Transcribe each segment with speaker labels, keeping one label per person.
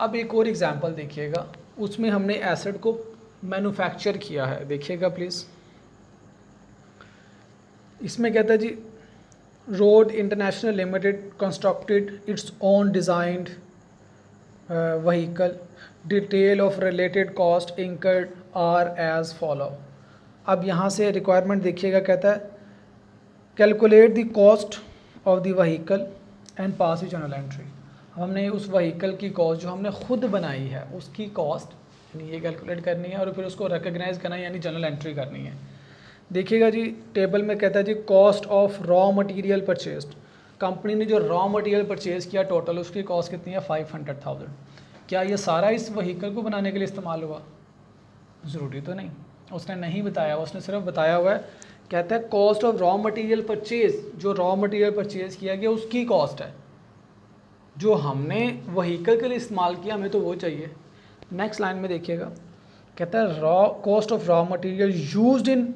Speaker 1: अब एक और एग्जांपल देखिएगा, उसमें हमने एसेट को मैन्युफैक्चर किया है, देखिएगा प्लीज़। इसमें कहता है जी, road international limited constructed its own designed vehicle, detail of related cost incurred are as follow. अब यहाँ से रिक्वायरमेंट देखिएगा, कहता है calculate the cost of the vehicle and pass the journal entry. हमने उस व्हीकल की कॉस्ट जो हमने खुद बनाई है उसकी कॉस्ट यानी ये कैलकुलेट करनी है और फिर उसको रिकग्नाइज करना है यानी जर्नल एंट्री करनी है। देखिएगा जी, टेबल में कहता है जी cost of raw material purchased. Company ने जो रॉ मटेरियल परचेज़ किया टोटल उसकी कॉस्ट कितनी है 500,000। क्या ये सारा इस व्हीकल को बनाने के लिए इस्तेमाल हुआ? ज़रूरी तो नहीं, उसने नहीं बताया, उसने सिर्फ बताया हुआ है, कहता है cost of raw material purchase, जो रॉ मटेरियल परचेज किया गया उसकी कॉस्ट है, जो हमने व्हीकल के लिए इस्तेमाल किया हमें तो वो चाहिए। नेक्स्ट लाइन में देखिएगा, कहता है raw cost of raw material used in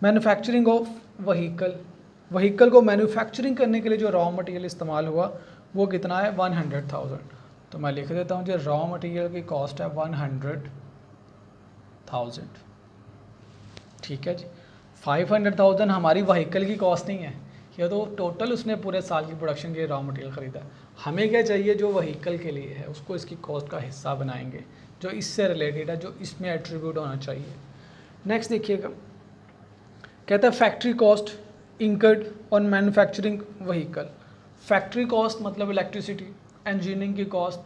Speaker 1: manufacturing of vehicle. Vehicle को मैन्युफैक्चरिंग करने के लिए जो रॉ मटेरियल इस्तेमाल हुआ वो कितना है 100,000। तो मैं लिख देता हूँ जो रॉ मटेरियल की कॉस्ट है 100,000। ठीक है जी, 500,000 हमारी व्हीकल की कॉस्ट नहीं है, यह तो टोटल उसने पूरे साल की प्रोडक्शन के लिए रॉ मटेरियल ख़रीदा। हमें क्या चाहिए, जो व्हीकल के लिए है उसको इसकी कॉस्ट का हिस्सा बनाएंगे, जो इससे रिलेटेड है, जो इसमें एट्रीब्यूट होना चाहिए। नेक्स्ट देखिएगा, कहता है factory cost incurred on manufacturing vehicle. Factory cost मतलब इलेक्ट्रिसिटी, इंजीनियरिंग की कॉस्ट,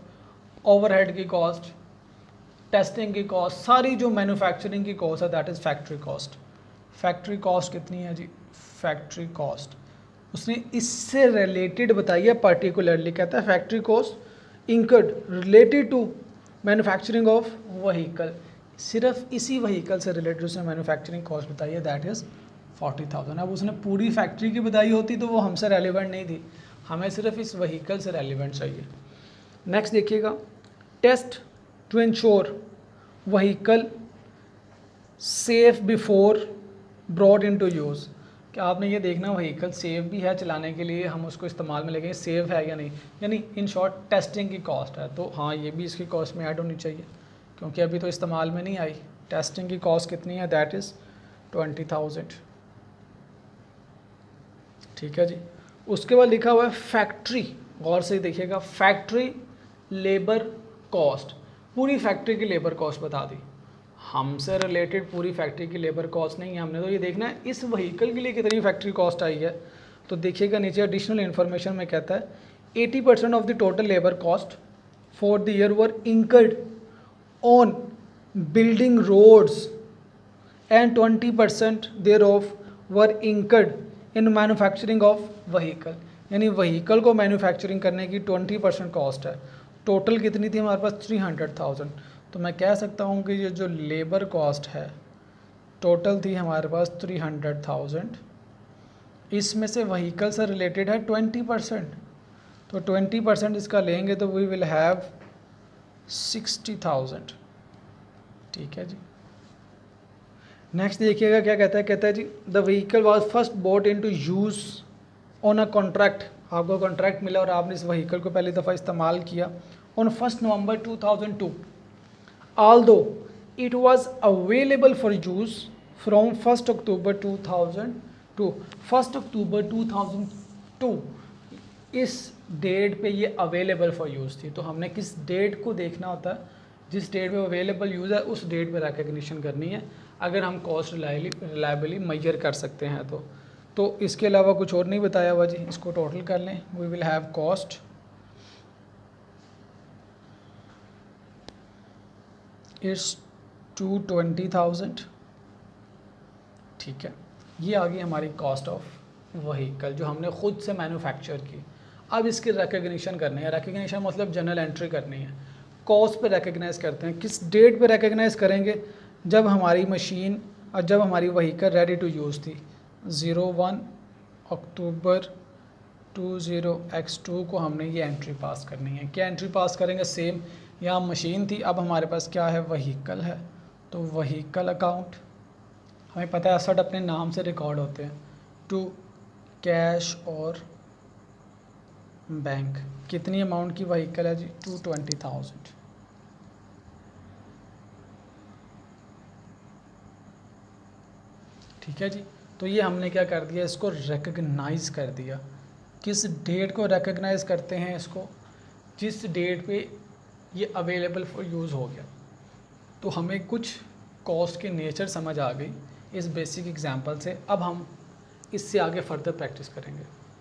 Speaker 1: ओवरहेड की कॉस्ट, टेस्टिंग की कॉस्ट, सारी जो मैन्युफैक्चरिंग की कॉस्ट है that is factory cost. Factory cost कितनी है जी, फैक्ट्री कॉस्ट उसने इससे रिलेटेड बताई है पर्टिकुलरली, कहता है factory cost incurred related to manufacturing of vehicle, सिर्फ इसी व्हीकल से रिलेटेड उसने मैन्युफैक्चरिंग कॉस्ट बताई है दैट इज़ 40,000। अब उसने पूरी फैक्ट्री की बताई होती तो वो हमसे रेलिवेंट नहीं थी, हमें सिर्फ इस व्हीकल से रेलिवेंट चाहिए। नेक्स्ट देखिएगा, test to ensure vehicle safe before brought into use. कि आपने ये देखना व्हीकल सेफ भी है चलाने के लिए, हम उसको इस्तेमाल में लेंगे सेफ है या नहीं, यानी इन शॉर्ट टेस्टिंग की कॉस्ट है। तो हाँ, ये भी इसकी कॉस्ट में ऐड होनी चाहिए क्योंकि अभी तो इस्तेमाल में नहीं आई। टेस्टिंग की कॉस्ट कितनी है, दैट इज़ 20,000। ठीक है जी, उसके बाद लिखा हुआ है फैक्ट्री, गौर से देखिएगा, फैक्ट्री लेबर कॉस्ट, पूरी फैक्ट्री की लेबर कॉस्ट बता दी। हमसे रिलेटेड पूरी फैक्ट्री की लेबर कॉस्ट नहीं है, हमने तो ये देखना है इस व्हीकल के लिए कितनी फैक्ट्री कॉस्ट आई है। तो देखिएगा नीचे एडिशनल इन्फॉर्मेशन में कहता है 80% of the total labour cost for the year were incurred on building roads and 20% there of were incurred in manufacturing of vehicle. यानी व्हीकल को मैन्युफैक्चरिंग करने की 20% कॉस्ट है। टोटल कितनी थी हमारे पास 300,000। तो मैं कह सकता हूँ कि ये जो लेबर कॉस्ट है टोटल थी हमारे पास 300,000, इसमें से व्हीकल से रिलेटेड है 20%, तो 20% इसका लेंगे तो वी विल हैव 60,000। ठीक है जी, नेक्स्ट देखिएगा क्या कहता है, कहता है जी the vehicle was first brought into use on a contract. आपको कॉन्ट्रैक्ट मिला और आपने इस व्हीकल को पहली दफ़ा इस्तेमाल किया on 1 November 2002, although it was available for use from 1st October 2002। 1st अक्टूबर 2002 इस डेट पे ये अवेलेबल फॉर यूज़ थी। तो हमने किस डेट को देखना होता है, जिस डेट पे अवेलेबल यूज़ है उस डेट पे रिकग्निशन करनी है, अगर हम कॉस्ट रिलायबली मेजर कर सकते हैं तो इसके अलावा कुछ और नहीं बताया हुआ जी। इसको टोटल कर लें, we will have cost it's 220,000। ठीक है, ये आ गई हमारी कॉस्ट ऑफ व्हीकल जो हमने ख़ुद से मैन्युफैक्चर की। अब इसकी रिकग्निशन करनी है, रिकग्निशन मतलब जनरल एंट्री करनी है। कॉस्ट पे रिकग्नाइज करते हैं, किस डेट पे रिकग्नाइज करेंगे, जब हमारी मशीन और जब हमारी व्हीकल रेडी टू यूज़ थी। 01 अक्टूबर 20x2 को हमने ये एंट्री पास करनी है। क्या एंट्री पास करेंगे, सेम यहाँ मशीन थी, अब हमारे पास क्या है, व्हीकल है, तो व्हीकल अकाउंट, हमें पता है एसेट अपने नाम से रिकॉर्ड होते हैं, टू कैश और बैंक, कितनी अमाउंट की व्हीकल है जी? 220,000। ठीक है जी। तो ये हमने क्या कर दिया, इसको रिकग्नाइज़ कर दिया। किस डेट को रिकग्नाइज़ करते हैं इसको? जिस डेट पे ये अवेलेबल फॉर यूज़ हो गया। तो हमें कुछ कॉस्ट की नेचर समझ आ गई इस बेसिक एग्जांपल से। अब हम इससे आगे फर्दर प्रैक्टिस करेंगे।